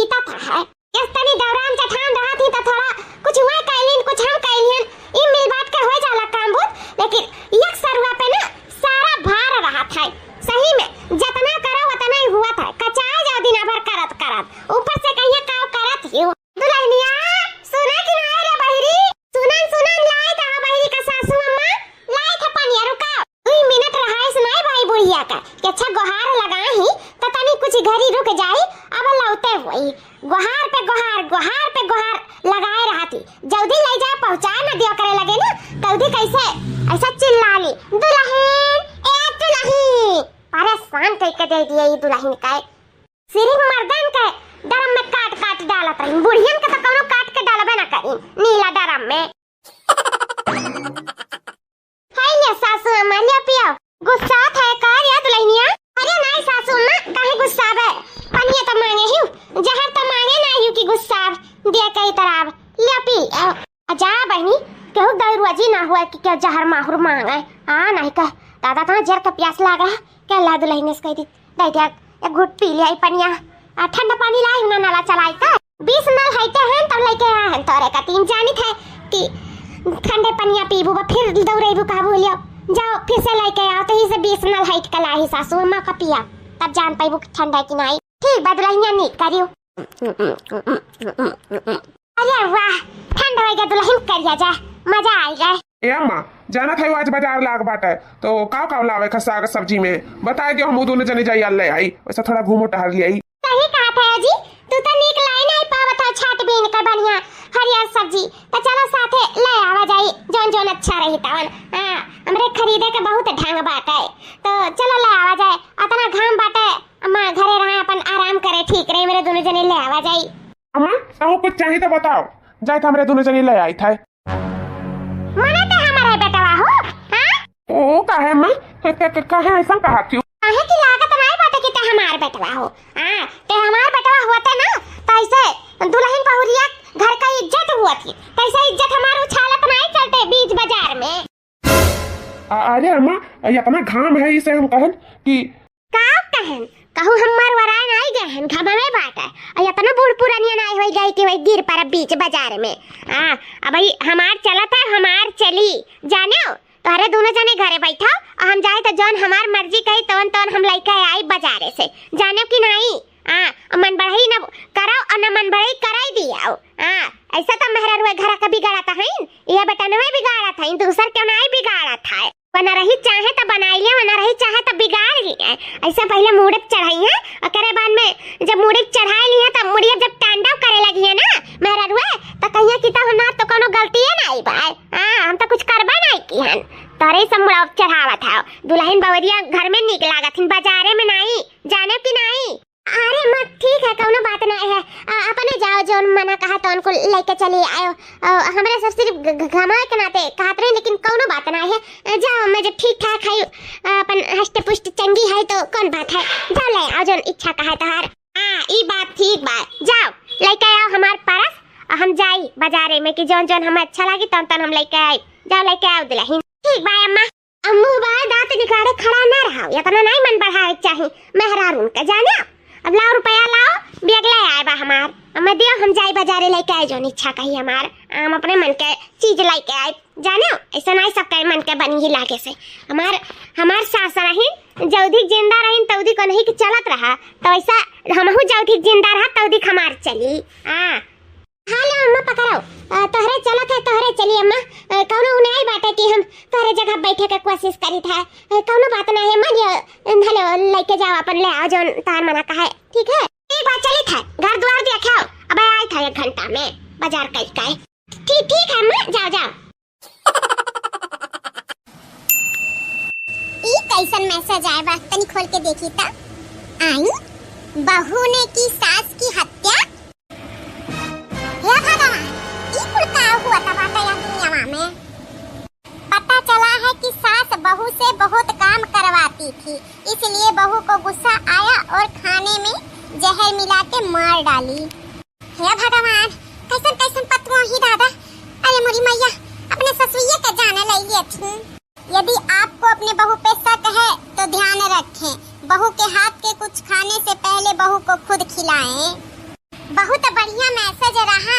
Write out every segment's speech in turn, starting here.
बीता था। इस तनी दौरान चठान रहा थी तो थोड़ा कुछ हुआ कैलिन कुछ हम कैलियन ई मिल बात के हो जाला काम बुत, लेकिन एक सरुआ पे ना सारा भार रहा था। सही में जितना करो उतना ही हुआ था। कचाए जाओ दिन भर करत करत ऊपर से कहिए काव करत ही दुल्हनिया सुना कि नहीं रे बहिरी, सुनन सुनन लाई था बहिरी का सासू अम्मा लाई था पनिया रुका 2 मिनट रहा सुनाई भाई बुढ़िया का कि अच्छा गुहार लगा ही तो तनी कुछ घरी रुक जाई। अब लौटे हुई गुहार पे गुहार लगाए रहा थी। जल्दी ले जा पहुंचा न दियो करे लगे ना तल्दी कैसे ऐसा चिल्ला ली दुल्हन ए दुल्हन परेशान करके दे दिए ये दुल्हन का सिर्फ मर्दन के डरम में काट काट डालत रही। बुढ़ियन के तो कोनो काट के डालबे ना करी नीला डरम में। हाय ले सासू अम्मा ले पियो गुस्सा था का या दुल्हनिया। अरे नहीं सासू अम्मा काहे गुस्सा बे पनिया तो मांगे ही जहर तो मांगे ना यू की गुस्सा दे कई तरह ले पी जा बहनी केहू दरुआजी ना हुआ कि क्या जहर माहुर मांगा हां नहीं कह दादा तो जर का प्यास लाग रहा क्या ला दुल्हन से कह दी दे दे एक घुट पी ले पनिया ठंडा पानी लाई ना नाला चलाई का 20 नल हैते हैं तब लेके आ हैं तोरे का 3 जानी थे कि ठंडे पनिया पीबू फिर दौड़ेबू का बोलियो जाओ फिर से लेके आओ तो ही से 20 नल हाइट का लाई सासू अम्मा का पिया तब जान पाइबू ठंडा की नहीं। ठीक बदलहिया नहीं करियो। अरे वाह ठंड होएगा दुल्हन करिया जा मजा आएगा। ए अम्मा जाना था आज बाजार लाग बाटे तो का लावे का साग सब्जी में बताए कि हम दोनों जने जाई ले आई वैसा थोड़ा घूमो टहल ले आई। सही कहा था जी तू तो नीक लाई नहीं पावत है छाट बीन का बढ़िया हरियर सब्जी तो चलो साथे ले आवा जाई जोन जोन अच्छा रही तवन। हां हमरे खरीदे के बहुत ढंग बाटे तो चलो ले आवा जाए इतना घाम बाटे अम्मा घरे रहा अपन आराम करे ठीक रहे मेरे दोनों जने ले आवा जाई। अम्मा तो कुछ चाहिए तो बताओ जाए हमरे दोनों जने ले आई था मने तो हमारे बेटवा हो। हां ओ काहे अम्मा काहे ऐसा कहा क्यों काहे की लागत नहीं बाटे कि ते हमार बेटवा हो। हां ते हमार बेटवा होते ना तो ऐसे दुल्हन बहुरिया घर का इज्जत हुआ थी कैसे इज्जत हमार उछालत नहीं चलते बीच बाजार में। अरे अम्मा इतना घाम है इसे हम कहन कि का कहन कहू हमर वराय नहीं गहन घाम में बाटे इतना बूढ़ पुरानिया नहीं होई गई कि वही गिर पर बीच बाजार में। हां अब भाई हमार चलत है हमार चली जानो तोरे दोनों जने घरे बैठा हम जाए तो जौन हमार मर्जी कही तवन तवन हम लेके आई बाजारे से जानो कि नहीं। हां मन बढ़ई न करो और न मन बढ़ई कराई दिया। हां ऐसा तो मेहरा रुए घर का बिगाड़ा था ये बेटा नहीं बिगाड़ा था दूसर क्यों नहीं बिगाड़ा था बना रही चाहे तो बनाई ले बना रही चाहे तो बिगाड़ ली है। ऐसा पहले मुड़प चढ़ाई है और करे बाद में जब मुड़प चढ़ाई ली है तब मुड़िया जब तांडव करे लगी है ना मेहरा रुए तो कहिया कि तो हमार तो कोनो गलती है नहीं भाई। हां हम तो कुछ करबा नहीं की हन तारे सब मुड़प चढ़ावा था दुल्हन बवरिया घर में निक लागत बाजारे में नहीं जाने की नहीं। अरे मत ठीक है कोनो बात नहीं है अपने जाओ जो मना कहा तो उनको लेके चली आयो हमारे सब सिर्फ घमाए के नाते कहत रहे लेकिन कोनो बात नहीं है जाओ मैं जब ठीक ठाक है अपन हष्ट पुष्ट चंगी है तो कौन बात है जाओ ले आओ जो इच्छा कहा तोहार। हां ई बात ठीक बात जाओ लेके आओ हमार परस हम जाई बाजारे में कि जोन जोन हमें अच्छा लगी तन तन हम लेके आई जाओ लेके आओ दुल्हन। ठीक बाय अम्मा अम्मू बाय दांत निकाले खड़ा ना रहो इतना नहीं मन बढ़ाए चाहिए मेहरारून का जाने अब लाओ रुपया लाओ बेग ले आए बा हमार हमें दियो हम जाई बाजारे लेके आए जो इच्छा कही हमार हम अपने मन के चीज लेके आए जानो ऐसा नहीं सबके मन के बनी ही लागे से हमार सास रही जौधी जिंदा रही तौधी को नहीं कि चलत रहा तो ऐसा हमहू जौधी जिंदा रहा तौधी हमार चली। हां हेलो अम्मा पकड़ो तोहरे चलत है तोहरे चली अम्मा कौनो नहीं बाटे कि हम तोहरे जगह बैठे के कोशिश करी था कौनो बात नहीं है हेलो लेके जाओ अपन ले आओ जो तार मना का है ठीक है एक बात चली था घर द्वार देखाओ अब आई था 1 घंटा में बाजार कई का ठीक है अम्मा जाओ जाओ। ई कैसन मैसेज आया बा तनी खोल के देखी ता आई बहू ने की सास की हत्या हुआ था बाटा या दुनिया में पता चला है कि सास बहू से बहुत काम करवाती थी इसलिए बहू को गुस्सा आया और खाने में जहर मिला के मार डाली। हे भगवान कैसन कैसन पतुआ ही दादा अरे मोरी मैया अपने ससुरिये के जाने ले लिए थी। यदि आपको अपने बहू पे शक है तो ध्यान रखें बहू के हाथ के कुछ खाने से पहले बहू को खुद खिलाएं। बहुत बढ़िया मैसेज रहा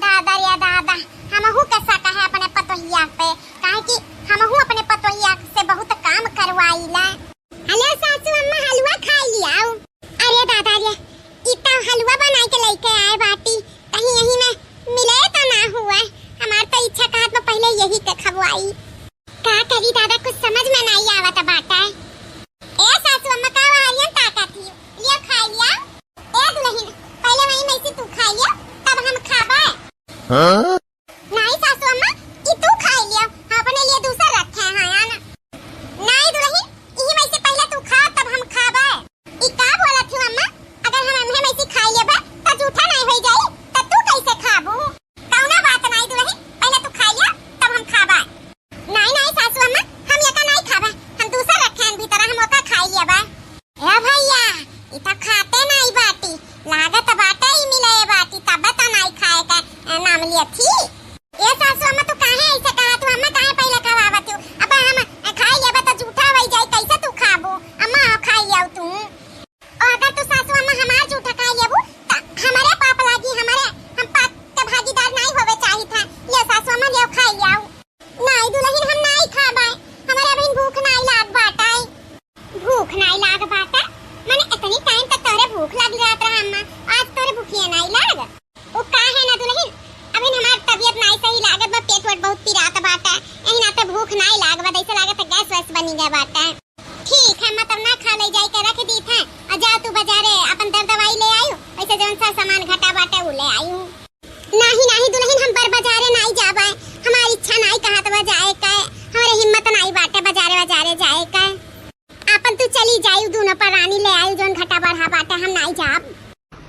दादा या दादा। हमहू कैसा कहे अपने पतोहिया पे, काहे कि हमहू अपने पतोहिया से बहुत काम करवाईला। हेलो सासू अम्मा, हलवा खा लिया। अरे दादा रे, इतना हलवा बना के लेके आए बाटी, कहीं यही में मिले तो ना हुआ। हमार तो इच्छा कहत में पहले यही के खवाई। का करी दादा, कुछ समझ में नहीं आवत बाटा। ए सासू अम्मा का वारियन ताकत थी, लिया खा लिया। ए दुल्हन, पहले वही में से तू खा लिया, तब हम खाबा। हां नहीं सासू अम्मा, ई तू खा लिया, हम अपने लिए दूसरा रखे हैं। हां ना नहीं दुल्हन, ई में से पहले तू खा तब हम खाबा। ई का बोलत थी अम्मा, अगर हम में से खा लेबा त झूठा नहीं हो जाई, त तू कैसे खाबू? कौना बात नहीं दुल्हन, पहले तू खा लिया तब हम खाबा। नहीं नहीं सासू अम्मा, हम ये का नहीं खाबा, हम दूसरा रखे हैं भीतर, हम ओका खा लेबा। ए भैया, ई त खाते नहीं बाटी, लागत बाटे ही मिले बाटी, तब त नहीं खाए का नाम लिया थी। ए सासू अम्मा, तू काहे ऐसे कहा? तू अम्मा काहे पहले खवावत हो? अब हम खा लेबा त झूठा हो जाई, कैसे तू खाबो? अम्मा खा लिया तू। और अगर तू सासू अम्मा हमार झूठा खा लेबू त हमारे पाप लागी, हमारे हम पाप के भागीदार नहीं होवे चाहिए था। ये सासू अम्मा ले खा लिया। नहीं दुल्हन, हम नहीं खाबा, हमारे अभी भूख नहीं लाग बाटा। भूख नहीं लाग बाटा माने इतनी टाइम तक तोरे भूख लग जात रहा अम्मा, आज तोरे भूखिया नहीं लाग। ओ का है ना दुल्हन, अभी हमार तबीयत नहीं सही लागत बा, पेट वेट बहुत पिरात बाटा, एही ना तो भूख नहीं लागत बा, ऐसे लागत गैस वैस बनी गया बाटा। ठीक है, मतलब ना खा ले जाई के रख दी था, और जा तू बाजारे अपन दवाई ले आयो, ऐसे जौन सा सामान घटा बाटा वो ले आयो। नहीं नहीं दुल्हन, हम बाजारे नहीं जाबा, हमारी इच्छा नहीं कहत बा जाए का, हमारे हिम्मत नहीं बाटे बाजारे जाए का। अपन तू चली जाई, दोनों पर रानी ले आई जोन घटा बढ़ा बाटा, हम नहीं जाब।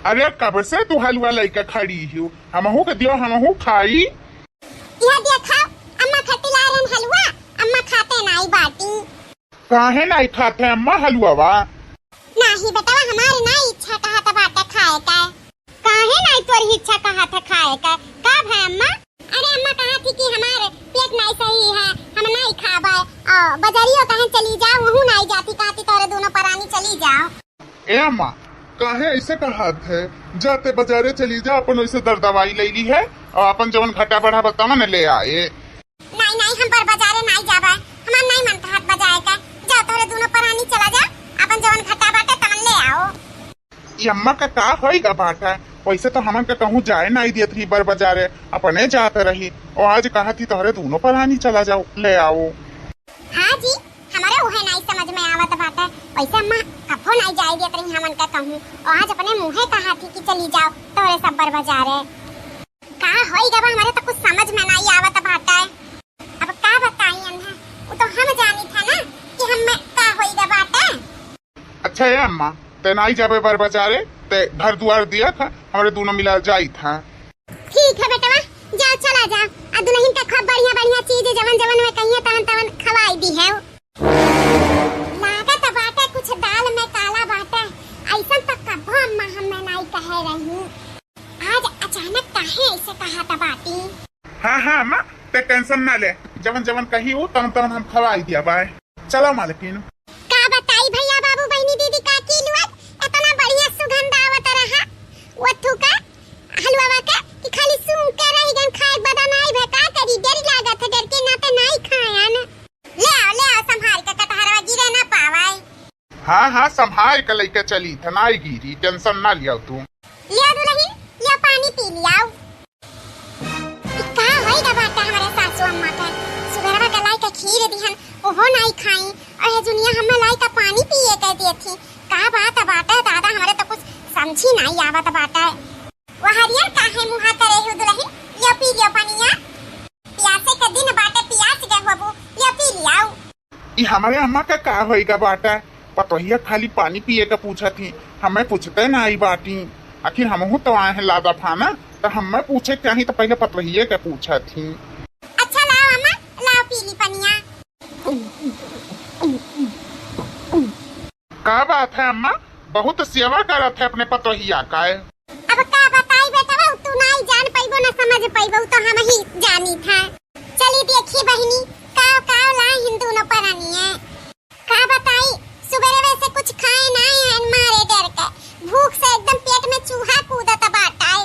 अरे कब से तू हलवा लेके खड़ी हो, हमहू के दियो, हमहू खाई। यह देखा अम्मा खटी ला रहन हलवा, अम्मा खाते नहीं बाटी। काहे नहीं खाते अम्मा हलवा? नहीं बेटा, हमारी नहीं इच्छा कहत बाटा खाए का। काहे नहीं तोरी इच्छा कहत खाए का? कब है अम्मा? अरे अम्मा कहा थी कि हमारे पेट नहीं सही है, हम नहीं खाबा, और बाजारियो कहीं चली जाओ, वहू नहीं जाती, कहती तोरे दोनों परानी चली जाओ। ए अम्मा, काहे ऐसे कहत है? जाते बाजारे चली जा, अपन वैसे दवाई ले ली है, और अपन जवन घटा बढ़ा बतावा न ले आए। नहीं नहीं, हम पर बाजारे नहीं जाबा, हमार नहीं मन कहत बजाए का। जा तोरे दोनों परानी चला जा, अपन जवन घटा बाटे तवन ले आओ। ये अम्मा का का होइगा बाटा, वैसे तो हमन के कहूँ जाए नहीं दियत रही बर बाजारे, अपने जाते रही, और आज कहा थी तोहरे दोनों परानी चला जाओ, ले आओ। हाँ जी, हमारे उहे नहीं समझ में आवत बाटे, वैसे अम्मा कभो नहीं जाए दियत रही हमन का कहूँ, और आज अपने मुँहे कहा थी कि चली जाओ तोरे सब बर बाजारे। का होइगा बा, हमारे तो कुछ समझ में नहीं आवत बाटे। अब का बताई अन्हा, वो तो हम जानी था ना कि हम में का होइगा बाटे। अच्छा है अम्मा, ते नहीं जाबे बर बाजारे, ते घर दुआर दिया था, हमारे दोनों मिला जाई था। ठीक है बेटा, जाओ चला जाओ, आ दुल्हन का खूब बढ़िया बढ़िया चीज जवन जवन में कहिए तवन तवन खवाई दी है। लागत बाटे कुछ दाल में काला बाटे, ऐसा तो कभो अम्मा हमें नहीं कहे रही, आज अचानक काहे ऐसे कहा था बाटी। हाँ हाँ अम्मा, ते टेंशन ना ले, जवन जवन कही हो तवन तवन हम खवाई दिया बाय। चलो मालकिन। का बताई भैया बाबू बहनी दीदी काकी लुआ, इतना बढ़िया सुगंध आवत रहा वथु का हलवा का कि खाली सूंघ के रही गन, खाए बदा नहीं भे, का करी, डर लागत है, डर के ना तो नहीं खायन। ले आओ संभाल के, कटहरवा गिरे ना पावाई। हाँ हाँ, संभाल के लेके चली था, ना गिरी, टेंशन ना लिया तू। लिया दुल्हन, लिया पानी पी लियाओ। का होइगा बाटा हमारे सासू अम्मा का, सुबह का लाई का खीर दिहन, ओहो नहीं खाई, और ये दुनिया हमें लाई का पानी पिए कह दी थी। का बात बाटा दादा, हमारे तो कुछ समझी नहीं आवत बाटा। वो हरियर काहे मुहा करे हो दुल्हन, लिया पी लिया पानिया, प्यासे के दिन बाटे पियास गए होबू, लिया पी लियाओ। ये हमारे अम्मा का का होइगा बाटा, पतोहिया खाली पानी पिए का पूछा थी, हमें पूछते ना आई बाटी, आखिर हमहू तो आए हैं लादा फाना, तो हमें पूछे क्या ही तो पहले पतोहिया का पूछा थी। अच्छा लाओ अम्मा, लाओ पी ली पनिया। का बात है अम्मा, बहुत सेवा करत है अपने पतोहिया का। अब का बताई बेटा, तू नहीं जान पाइबो ना समझ पाइबो, तो हम ही जानी था। चली देखी बहनी, का ला हिंदू न परानी है। का बताई, सुबह से कुछ खाए नहीं है, मारे डर के भूख से एकदम पेट में चूहा कूदत बाटा है।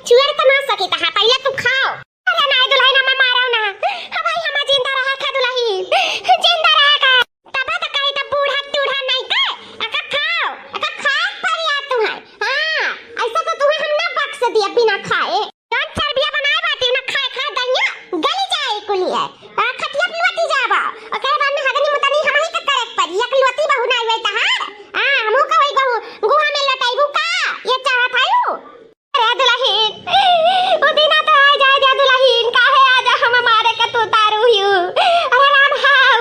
छुअर त ना सके ता पहले तू खाओ। अरे नहीं दुल्हन मैं मारो ना। हां भाई हम जिंदा रहा का दुल्हन जिंदा रहा का तब तक कहीं तो बूढ़ा टूढ़ा नहीं का अका खाओ अका खा पर या तू है। हां ऐसा तो तुम्हें हम ना बख्श दिया बिना खाए। कौन चर्बिया बनाए बाटी ना खाए खा दैया गली जाए कुलिए खटिया पिवती जाबा और कहे बाद में हगनी मुतनी हम ही करे पर एक लोती बहु नहीं होई ता हां हमहु का वही बहु गुहा में लटाइबू का ये चाहत आयु। अरे दुल्हन ओ दिना तो आ जाए जा दुल्हन काहे आजा हम मारे का तू तारू हियो। अरे राम हाउ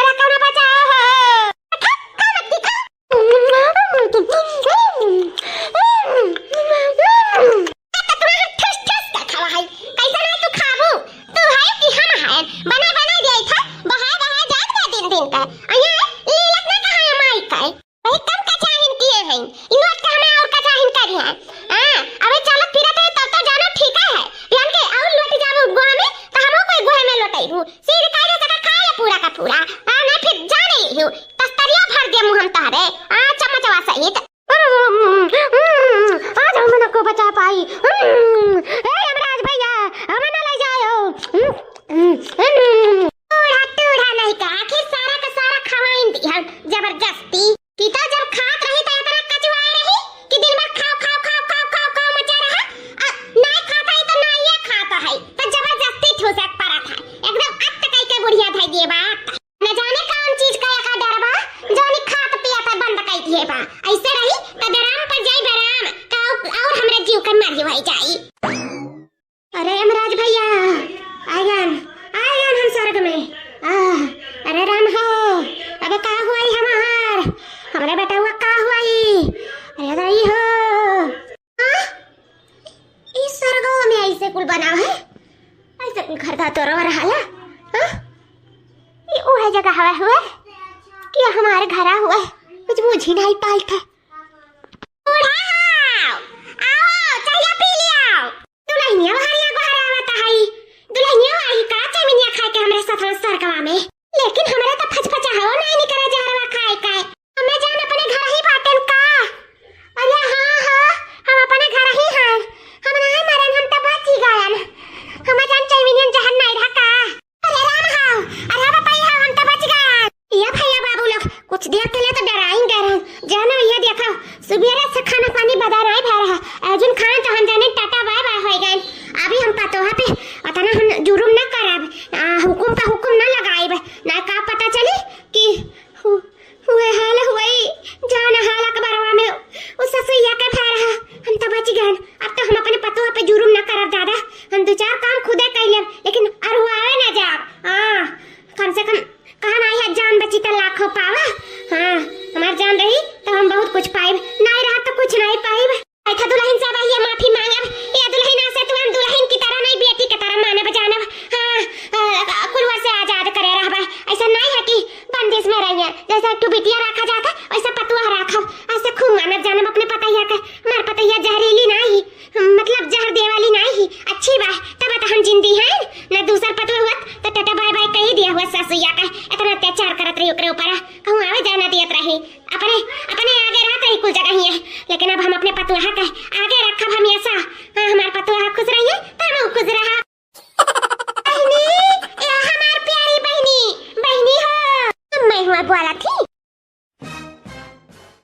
अरे कौन बचाओ हो का मत दिखा तुम्हारे ठस ठस का खावा है कैसा ना तू खाबू तू है कि हम है बना बना दिया था बहा बहा जात का दिन दिन का अया लीलक ना कहा माई का वही कम का चाहिन किए हैं इनोट का हमें और का चाहिन कर है। हां अबे चलो फिरत है तब तो जानो ठीक है बिहान के और लौट जाबू गोहा में तो हमो कोई गोहा में लौटाइबू सीध काहे जगह खाए पूरा का पूरा। हां नहीं फिर जाने हियो तस्तरिया भर दे मुंह हम तारे चमचवा सहित आज हम न को बचा पाई। ए यमराज भैया हमें न ले जाओ। टूढ़ा टूढ़ा नहीं का आखिर सारा का सारा खवाइन दिया जबरदस्ती की तो जब खात रही तो इतना कचवाए रही कि दिन भर खाओ खाओ खाओ खाओ खाओ खाओ मचा रहा। नहीं खाता है तो ना ये खाता है तो जबरदस्ती ठोसक पड़ा था एकदम अत कई के बुढ़िया था ये बात न जाने कौन चीज का का डरबा जोनी खात पिया था बंद कई दिए बा ऐसे रही तो डराम पर जाई बराम का और हमरे जीव के मर होई जाई। अरे यमराज भैया आयन हम स्वर्ग में अरे राम हो अबे का हुआ हमार हमरे बेटा हुआ का हुआ अरे रही हो इस स्वर्ग में ऐसे कुल बना है ऐसे कुल घर दा तोरा रहाला ये ओहे जगह हवा हुआ कि हमारे घरा हुआ कुछ बुझी नहीं पाई था। आओ चाय पी लिया दुल्हनिया हरिया गोहरा आवता है दुल्हनिया आई का चमिनिया खाए के हमरे साथ सरकवा में लेकिन हमरा तो फचफचा हो नहीं करे जा रहा खाए काय हमें जान अपने घर ही बाटन का। अरे हां हम अपने घर ही हैं हम नहीं मरन हम तो बच ही गयन हम जान चमिनिया जहन नहीं रहा का। अरे राम हां अरे बापा हम तो बच गए। ये भैया बाबू लोग कुछ देर के लिए तो डराएंगे जानो ये देखो सुबेरे से खाना पानी बदा नहीं भा रहा अर्जुन खान तो हम जाने टाटा बाय बाय हो गए अभी हम पतोहा पे अतना हम जुर्म ना करब हुकुम पे हुकुम ना लगाइब ना का पता चले कि हुए हाल हुई जान हाल अखबारवा में उस ससुइया के भा रहा हम तो बच गए। अब तो हम अपने पतोहा पे जुर्म ना करब दादा हम दो चार काम खुदे कर लेब लेकिन अरुआवे ना जाब। हां कम से कम कहा नहीं है जान बची तो लाखों पावा। हां हमार जान रही तो हम बहुत कुछ पाइब नहीं रहा तो कुछ नहीं पाइब। ऐसा दुल्हन से ये माफी मांगब ये दुल्हन से तू हम दुल्हन की तरह नहीं बेटी की तरह मानब जानब। हां कुलवा से आजाद करे रहबे ऐसा नहीं है कि बंदिश में रहिए जैसा एक बिटिया रखा जाता वैसा पतुआ रखो ऐसे खूब मानब जानब अपने पतैया के मार पतैया जहरीली नहीं मतलब जहर दे वाली नहीं अच्छी बात तब तो हम जिंदी हैं ना दूसर पतुआ हुआ तो टाटा बाय बाय कही दिया हुआ ससुइया का इतना अत्याचार करत रही ओकरे ऊपर कहूं आवे जाना दियत रही अपने अपने आगे रहता ही कुल जगह ही है लेकिन अब हम अपने पतुआ के आगे रखब हमेशा। हमार पतुआ खुश रहिए तो हम खुश रहा। बहनी हमार प्यारी बहनी बहनी हो मैं हुआ बोला थी